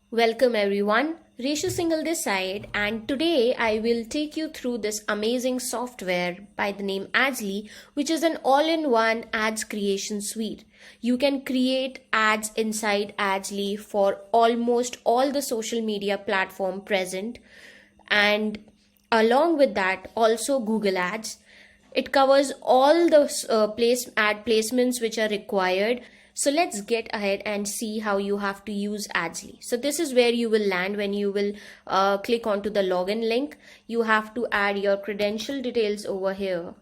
Welcome everyone, Reshu Singhal this side, and today I will take you through this amazing software by the name Adsly, which is an all-in-one ads creation suite. You can create ads inside Adsly for almost all the social media platform present, and along with that also Google Ads. It covers all the ad placements which are required. So let's get ahead and see how you have to use Adsly. So this is where you will land when you will click onto the login link. You have to add your credential details over here.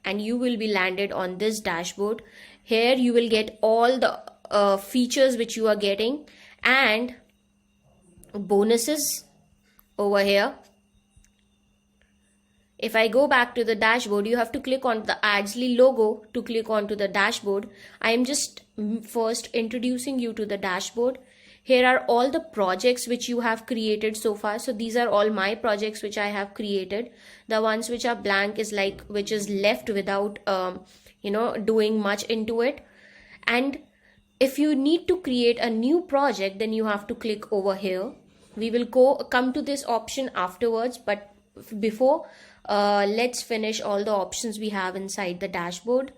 And you will be landed on this dashboard. Here you will get all the features which you are getting and bonuses over here. If I go back to the dashboard, you have to click on the Adsly logo to click onto the dashboard. I am just first introducing you to the dashboard. Here are all the projects which you have created so far. So these are all my projects which I have created. The ones which are blank is like which is left without doing much into it. And if you need to create a new project, then you have to click over here. We will come to this option afterwards, but before let's finish all the options we have inside the dashboard.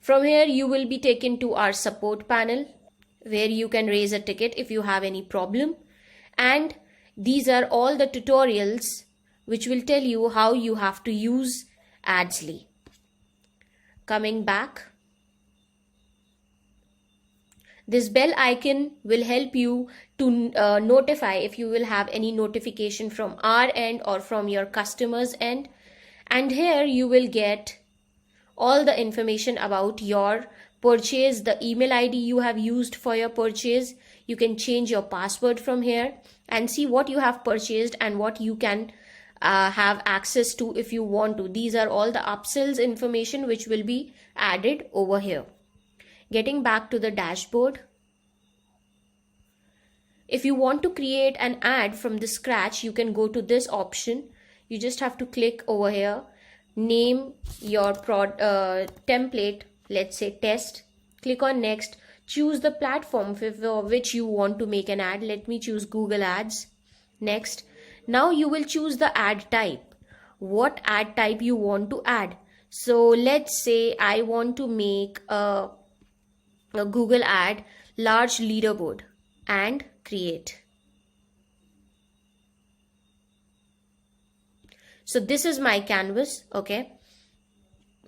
From here you will be taken to our support panel where you can raise a ticket if you have any problem, and these are all the tutorials which will tell you how you have to use Adsly. Coming back, this bell icon will help you to notify if you will have any notification from our end or from your customers end. And here you will get all the information about your purchase, the email ID you have used for your purchase. You can change your password from here and see what you have purchased and what you can have access to if you want to. These are all the upsells information which will be added over here. Getting back to the dashboard, if you want to create an ad from the scratch, you can go to this option. You just have to click over here, name your template, let's say test, click on next, choose the platform for which you want to make an ad. Let me choose Google Ads. Next, now you will choose the ad type, what ad type you want to add. So let's say I want to make a Google ad large leaderboard and create. So this is my canvas, okay,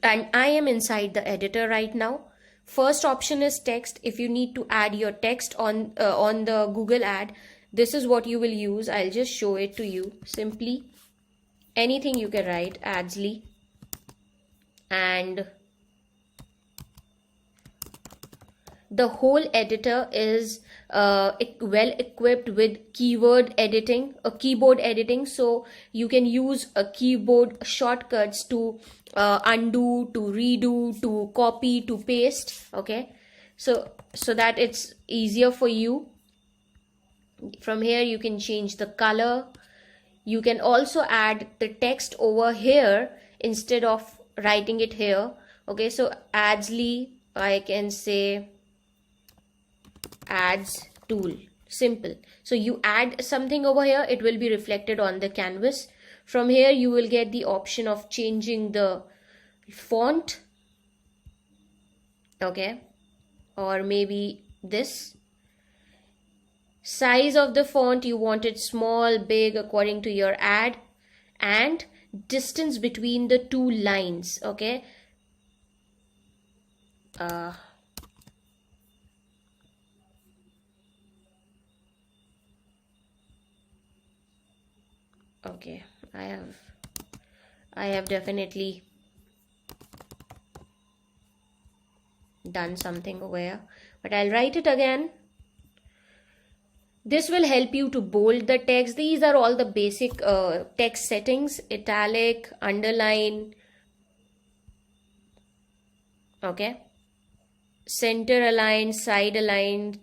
and I am inside the editor right now. First option is text. If you need to add your text on the Google ad, this is what you will use. I'll just show it to you. Simply anything you can write, Adsly, and the whole editor is well equipped with keyboard editing, so you can use a keyboard shortcuts to undo, to redo, to copy, to paste, okay, so that it's easier for you. From here you can change the color. You can also add the text over here instead of writing it here, okay. So Adsly, I can say ads tool, simple. So you add something over here, it will be reflected on the canvas. From here you will get the option of changing the font, okay, or maybe this size of the font. You want it small, big, according to your ad, and distance between the two lines, okay. Okay, I have definitely done something over here, but I'll write it again. This will help you to bold the text. These are all the basic text settings: italic, underline, okay, center aligned, side aligned.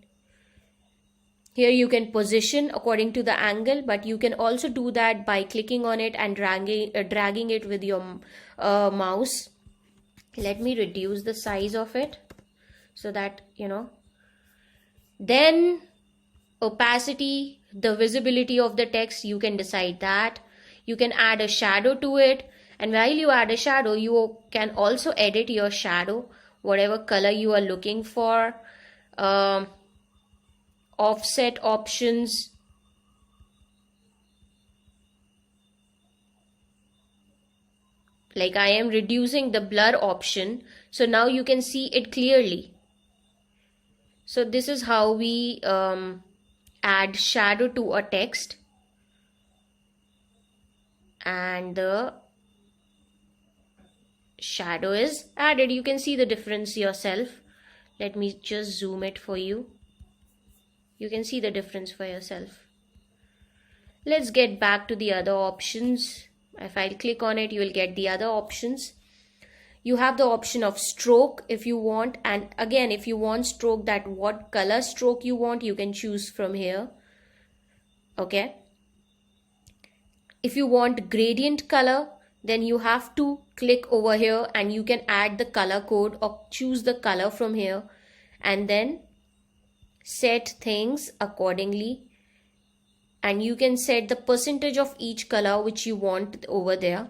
Here you can position according to the angle, but you can also do that by clicking on it and dragging it with your mouse. Let me reduce the size of it so that then opacity, the visibility of the text, you can decide that. You can add a shadow to it, and while you add a shadow, you can also edit your shadow, whatever color you are looking for. Offset options, like I am reducing the blur option, so now you can see it clearly. So this is how we add shadow to a text, and the shadow is added. You can see the difference yourself. Let me just zoom it for you. You can see the difference for yourself. Let's get back to the other options. If I click on it, you will get the other options. You have the option of stroke if you want, and again, if you want stroke, that what color stroke you want, you can choose from here. Okay. If you want gradient color, then you have to click over here and you can add the color code or choose the color from here and then set things accordingly. And you can set the percentage of each color which you want over there.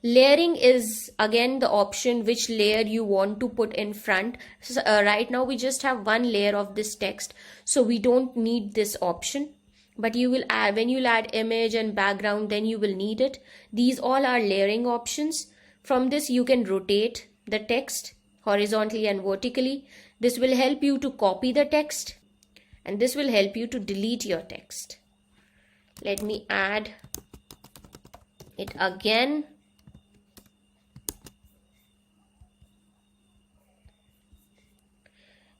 Layering is again the option which layer you want to put in front. So, right now we just have one layer of this text, so we don't need this option. But you will add, when you add image and background, then you will need it. These all are layering options. From this you can rotate the text horizontally and vertically. This will help you to copy the text, and this will help you to delete your text. Let me add it again.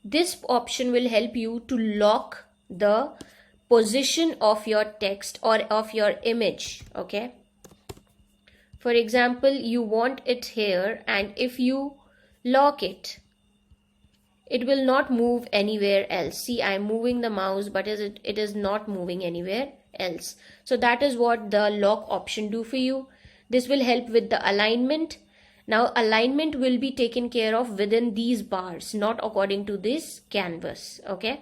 This option will help you to lock the position of your text or of your image. Okay. For example, you want it here, and if you lock it, it will not move anywhere else. See, I'm moving the mouse, but it is not moving anywhere else. So that is what the lock option do for you. This will help with the alignment. Now alignment will be taken care of within these bars, not according to this canvas. Okay.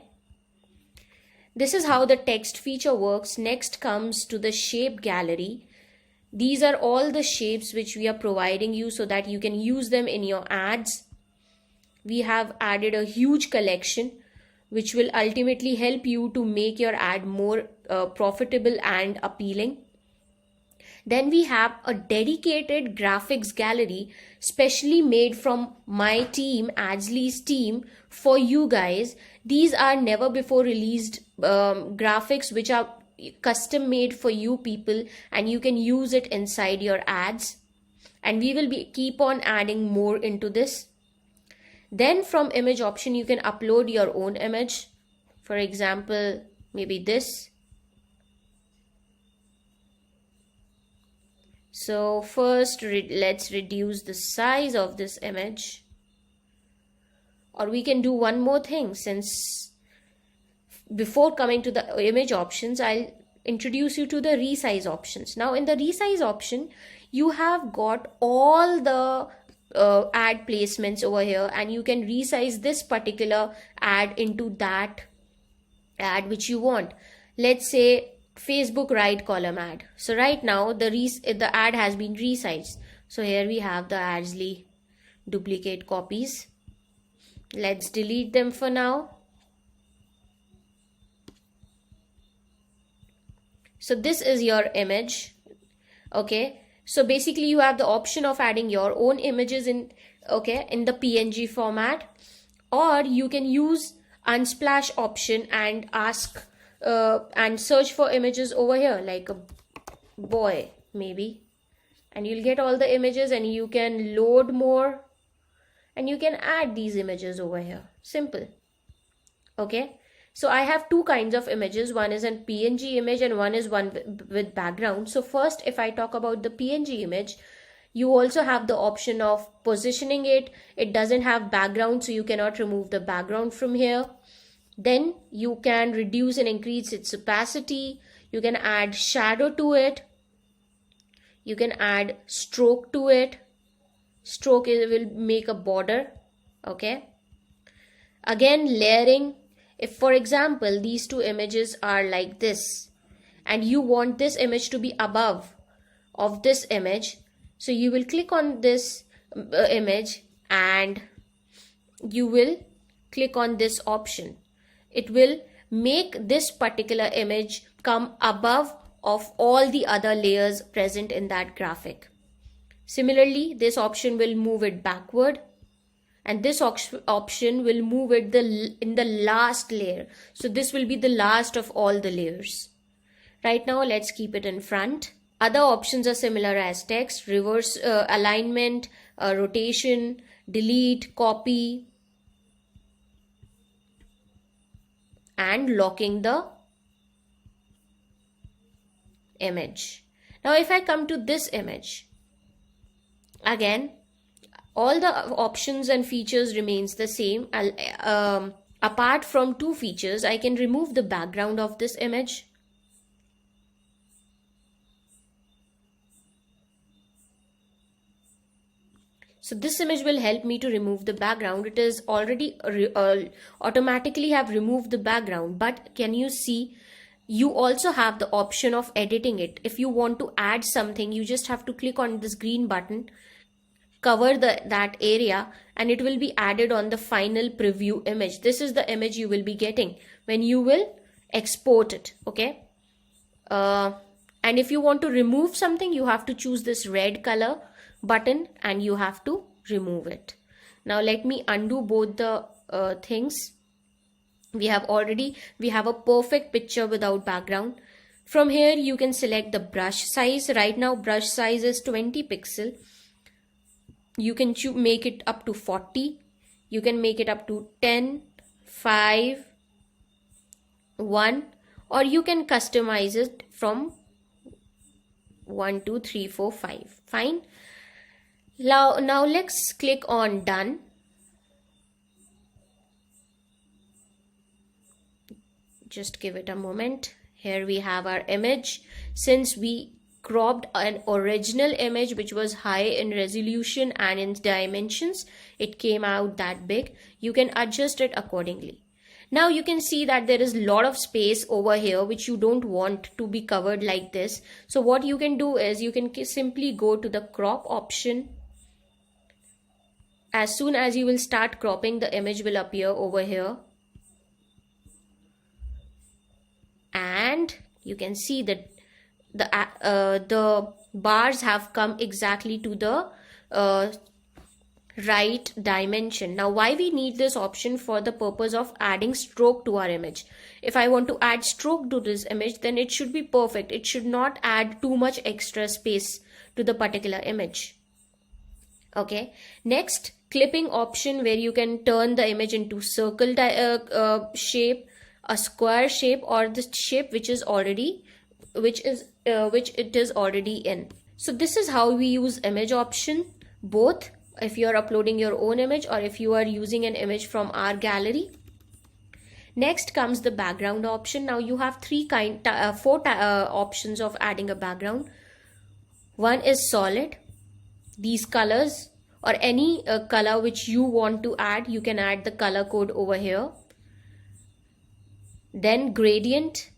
This is how the text feature works. Next comes to the shape gallery. These are all the shapes which we are providing you so that you can use them in your ads. We have added a huge collection which will ultimately help you to make your ad more profitable and appealing. Then we have a dedicated graphics gallery specially made from my team, Adsley's team, for you guys. These are never before released graphics which are custom made for you people, and you can use it inside your ads, and we will keep on adding more into this. Then from image option you can upload your own image. For example, maybe this. So first let's reduce the size of this image, or we can do one more thing. Since before coming to the image options, I'll introduce you to the resize options. Now in the resize option, you have got all the ad placements over here, and you can resize this particular ad into that ad which you want. Let's say Facebook right column ad. So right now the ad has been resized. So here we have the Adsley duplicate copies. Let's delete them for now. So this is your image. Okay. So basically you have the option of adding your own images in the PNG format, or you can use Unsplash option and ask and search for images over here, like a boy maybe, and you'll get all the images, and you can load more and you can add these images over here. Simple. Okay. So I have two kinds of images. One is a PNG image and one is one with background. So first, if I talk about the PNG image, you also have the option of positioning it. It doesn't have background, so you cannot remove the background from here. Then you can reduce and increase its opacity. You can add shadow to it. You can add stroke to it. stroke will make a border. Okay. Again, layering. If for example these two images are like this and you want this image to be above of this image, so you will click on this image and you will click on this option. It will make this particular image come above of all the other layers present in that graphic. Similarly, this option will move it backward, and this option will move it in the last layer. So this will be the last of all the layers. Right now, let's keep it in front. Other options are similar as text, reverse alignment, rotation, delete, copy, and locking the image. Now if I come to this image, again all the options and features remains the same. Apart from two features, I can remove the background of this image. So this image will help me to remove the background. It is already automatically have removed the background, but can you see you also have the option of editing it. If you want to add something, you just have to click on this green button, cover that area, and it will be added on the final preview image. This is the image you will be getting when you will export it. Okay. And if you want to remove something, you have to choose this red color button and you have to remove it. Now let me undo both the things. We have a perfect picture without background. From here you can select the brush size. Right now brush size is 20 pixel. You can make it up to 40. You can make it up to 10, 5, 1, or you can customize it from 1, 2, 3, 4, 5. Fine. Now let's click on done. Just give it a moment. Here we have our image. Since we cropped an original image which was high in resolution and in dimensions, it came out that big. You can adjust it accordingly. Now you can see that there is a lot of space over here which you don't want to be covered like this. So what you can do is you can simply go to the crop option. As soon as you will start cropping, the image will appear over here. And you can see that the bars have come exactly to the right dimension. Now why we need this option? For the purpose of adding stroke to our image. If I want to add stroke to this image, then it should be perfect. It should not add too much extra space to the particular image. Okay. Next, clipping option, where you can turn the image into circle shape, a square shape, or the shape which it is already in. So this is how we use image option, both if you are uploading your own image or if you are using an image from our gallery. Next comes the background option. Now you have four options of adding a background. One is solid. These colors or any color which you want to add, you can add the color code over here. Then gradient.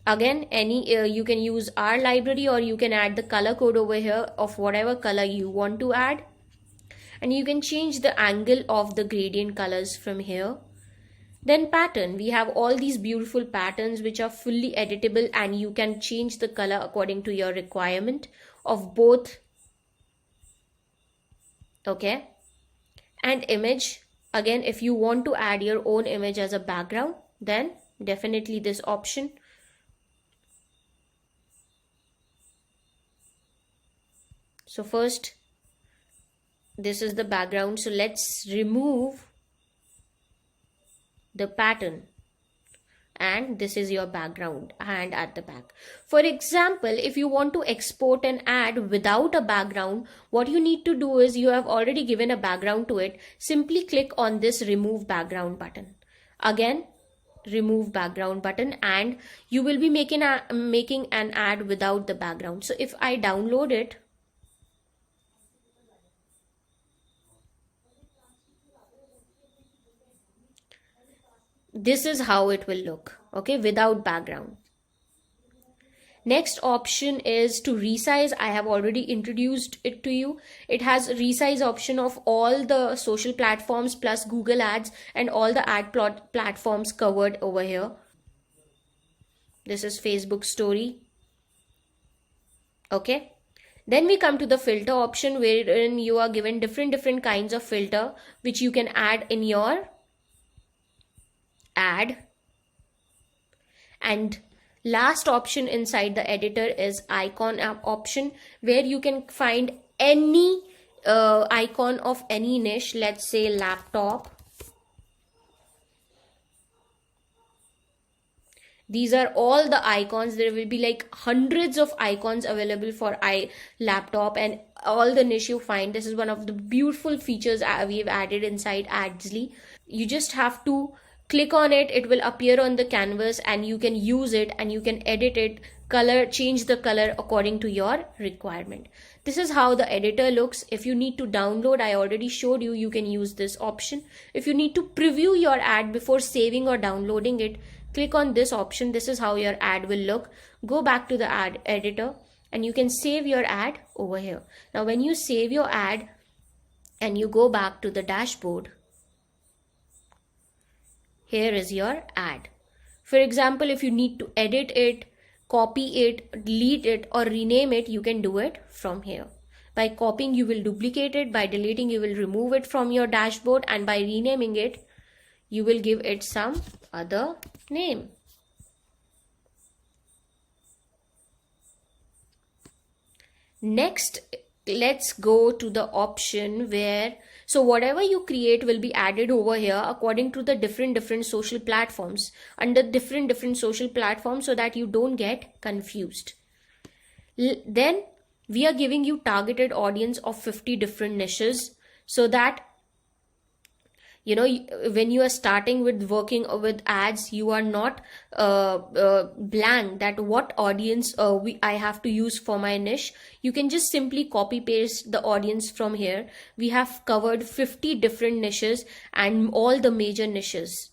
Again, you can use our library or you can add the color code over here of whatever color you want to add. And you can change the angle of the gradient colors from here. Then pattern. We have all these beautiful patterns which are fully editable and you can change the color according to your requirement of both. Okay. And image. Again, if you want to add your own image as a background, then definitely this option. So first, this is the background. So let's remove the pattern. And this is your background and at the back. For example, if you want to export an ad without a background, what you need to do is, you have already given a background to it. Simply click on this remove background button. Again, remove background button, and you will be making an ad without the background. So if I download it, This is how it will look, okay, without background. Next option is to resize. I have already introduced it to you. It has a resize option of all the social platforms plus Google Ads and all the platforms covered over here. This is Facebook story. Okay. Then we come to the filter option, wherein you are given different kinds of filter which you can add in your ad. And last option inside the editor is icon option, where you can find any icon of any niche. Let's say laptop. These are all the icons. There will be like hundreds of icons available for laptop, and all the niche you find. This is one of the beautiful features we've added inside Adsly. You just have to click on it. It will appear on the canvas and you can use it and you can edit it, change the color according to your requirement. This is how the editor looks. If you need to download, I already showed you, you can use this option. If you need to preview your ad before saving or downloading it, click on this option. This is how your ad will look. Go back to the ad editor and you can save your ad over here. Now when you save your ad and you go back to the dashboard, here is your ad. For example, if you need to edit it, copy it, delete it, or rename it, you can do it from here. By copying, you will duplicate it. By deleting, you will remove it from your dashboard. And by renaming it, you will give it some other name. Next, let's go to the option where, so whatever you create will be added over here according to the different social platforms, under different social platforms, so that you don't get confused. Then we are giving you targeted audience of 50 different niches, so that when you are starting with working with ads, you are not blank that what audience I have to use for my niche. You can just simply copy paste the audience from here. We have covered 50 different niches and all the major niches.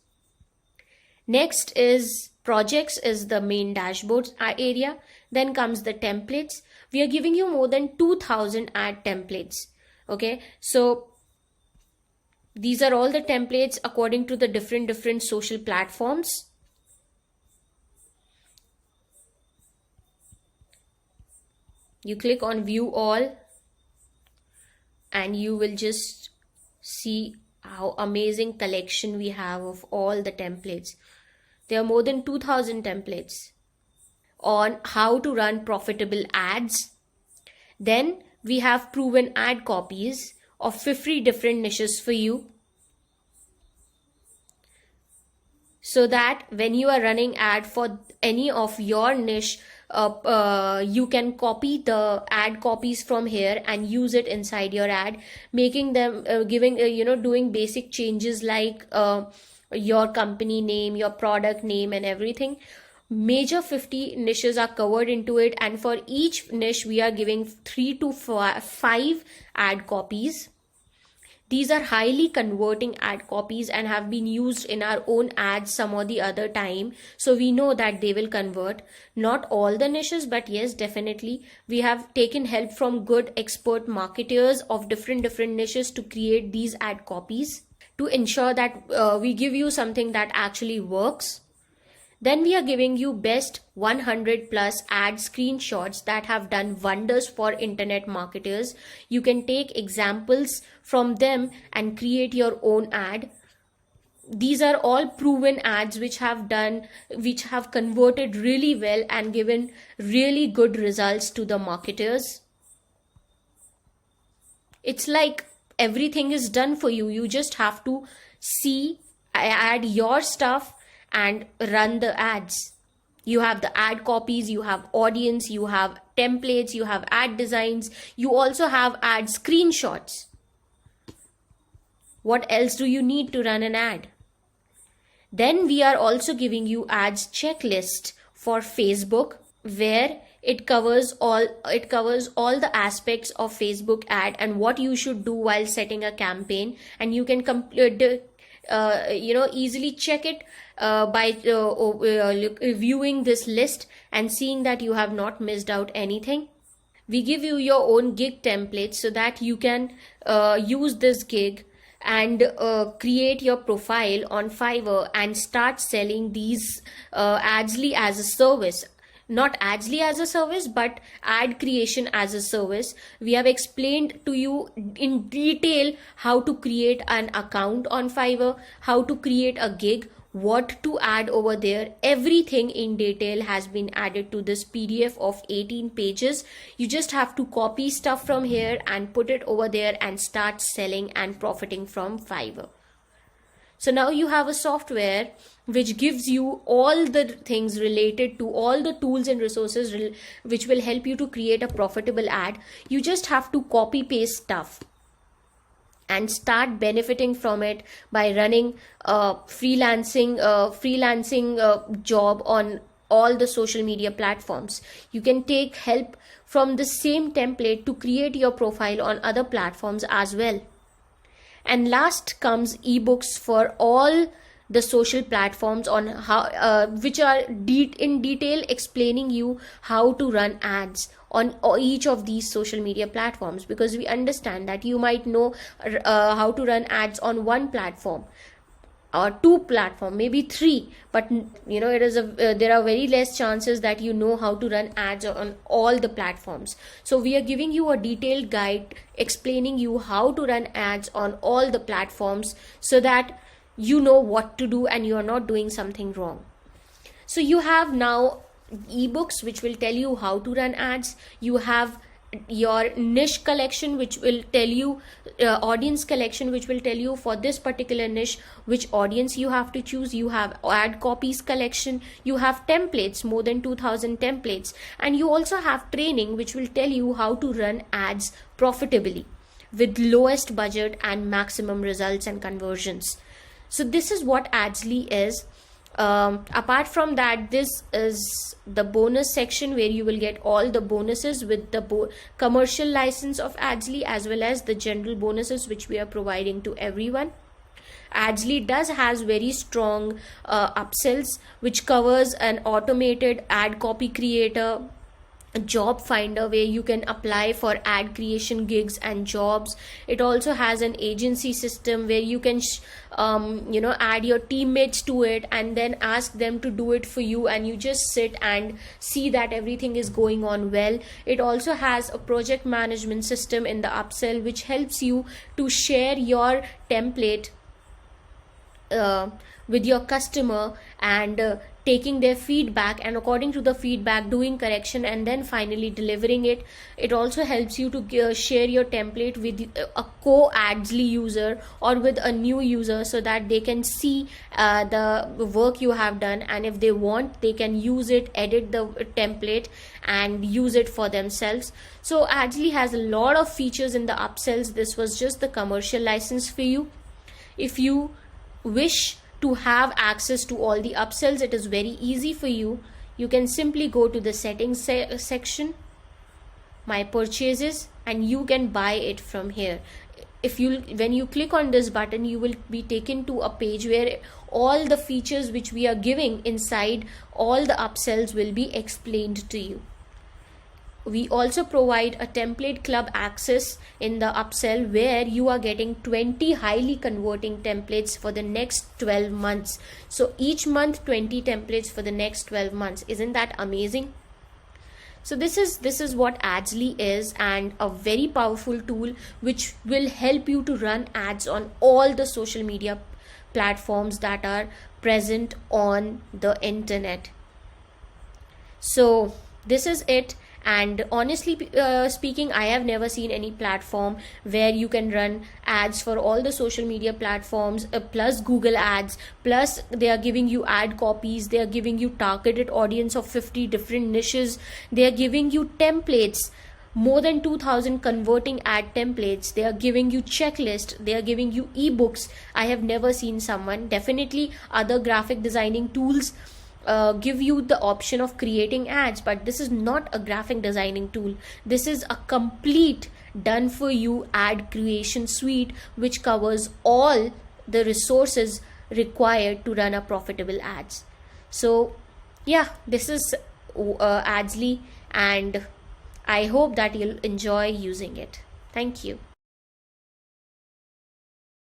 Next is projects, is the main dashboard area. Then comes the templates. We are giving you more than 2000 ad templates. Okay, so these are all the templates according to the different social platforms. You click on view all and you will just see how amazing collection we have of all the templates. There are more than 2000 templates on how to run profitable ads. Then we have proven ad copies of 50 different niches for you, so that when you are running ad for any of your niche, you can copy the ad copies from here and use it inside your ad, making them doing basic changes like your company name, your product name, and everything. Major 50 niches are covered into it, and for each niche we are giving 3 to 5 ad copies. These are highly converting ad copies and have been used in our own ads some or the other time, so we know that they will convert. Not all the niches, but yes, definitely we have taken help from good expert marketers of different niches to create these ad copies, to ensure that we give you something that actually works. Then we are giving you best 100 plus ad screenshots that have done wonders for internet marketers. You can take examples from them and create your own ad. These are all proven ads which have converted really well and given really good results to the marketers. It's like everything is done for you. You just have to add your stuff and run the ads. You have the ad copies, you have audience, you have templates, you have ad designs, you also have ad screenshots. What else do you need to run an ad? Then we are also giving you ads checklist for Facebook, where it covers all the aspects of Facebook ad and what you should do while setting a campaign, and you can easily check it reviewing this list and seeing that you have not missed out anything. We give you your own gig template so that you can use this gig and create your profile on Fiverr and start selling these Adsly as a service. Not Adsly as a service, but ad creation as a service. We have explained to you in detail how to create an account on Fiverr, how to create a gig, what to add over there. Everything in detail has been added to this PDF of 18 pages. You just have to copy stuff from here and put it over there and start selling and profiting from Fiverr. So now you have a software which gives you all the things related to all the tools and resources which will help you to create a profitable ad. You just have to copy paste stuff and start benefiting from it by running a freelancing job on all the social media platforms. You can take help from the same template to create your profile on other platforms as well. And last comes ebooks for all the social platforms on how which are in detail explaining you how to run ads on each of these social media platforms, because we understand that you might know how to run ads on one platform or two platform, maybe three, but it is there are very less chances that you know how to run ads on all the platforms. So we are giving you a detailed guide explaining you how to run ads on all the platforms so that you know what to do and you are not doing something wrong. So you have now ebooks which will tell you how to run ads. You have your niche collection which will tell you audience collection which will tell you for this particular niche which audience you have to choose. You have ad copies collection, you have templates, more than 2000 templates, and you also have training which will tell you how to run ads profitably with lowest budget and maximum results and conversions. So this is what Adsly is. Apart from that, this is the bonus section where you will get all the bonuses with the commercial license of Adsly, as well as the general bonuses which we are providing to everyone. Adsly has very strong upsells which covers an automated ad copy creator, a job finder where you can apply for ad creation gigs and jobs. It also has an agency system where you can add your teammates to it and then ask them to do it for you, and you just sit and see that everything is going on well. It also has a project management system in the upsell which helps you to share your template with your customer and taking their feedback, and according to the feedback doing correction and then finally delivering it. It also helps you to share your template with a co-Adsly user or with a new user so that they can see the work you have done, and if they want they can use it, edit the template and use it for themselves. So Adsly has a lot of features in the upsells. This was just the commercial license for you. If you wish to have access to all the upsells, it is very easy for you. You can simply go to the settings section, my purchases, and you can buy it from here. When you click on this button, you will be taken to a page where all the features which we are giving inside all the upsells will be explained to you. We also provide a template club access in the upsell where you are getting 20 highly converting templates for the next 12 months. So each month 20 templates for the next 12 months. Isn't that amazing? So this is what Adsly is, and a very powerful tool which will help you to run ads on all the social media platforms that are present on the internet. So this is it. And honestly speaking, I have never seen any platform where you can run ads for all the social media platforms plus Google ads, plus they are giving you ad copies, they are giving you targeted audience of 50 different niches, they are giving you templates, more than 2000 converting ad templates, they are giving you checklist, they are giving you ebooks. I have never seen someone. Definitely other graphic designing tools give you the option of creating ads, but this is not a graphic designing tool. This is a complete done for you ad creation suite which covers all the resources required to run a profitable ads. So yeah, this is Adsly, and I hope that you'll enjoy using it. Thank you.